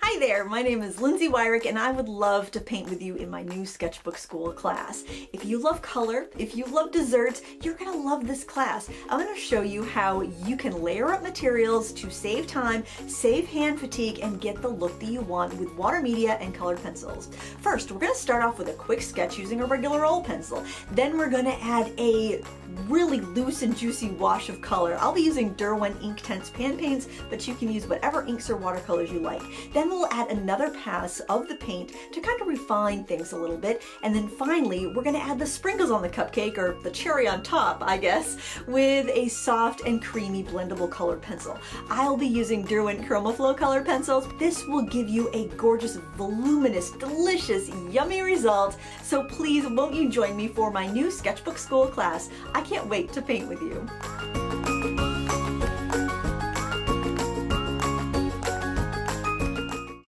Hi there, my name is Lindsay Weirich and I would love to paint with you in my new Sketchbook Skool class. If you love color, if you love desserts, you're gonna love this class. I'm gonna show you how you can layer up materials to save time, save hand fatigue, and get the look that you want with water media and colored pencils. First, we're gonna start off with a quick sketch using a regular old pencil. Then we're gonna add a really loose and juicy wash of color. I'll be using Derwent Inktense pan paints, but you can use whatever inks or watercolors you like. Then we'll add another pass of the paint to kind of refine things a little bit. And then finally, we're gonna add the sprinkles on the cupcake, or the cherry on top, I guess, with a soft and creamy blendable colored pencil. I'll be using Derwent ChromaFlow colored pencils. This will give you a gorgeous, voluminous, delicious, yummy result. So please, won't you join me for my new Sketchbook Skool class? I can't wait to paint with you.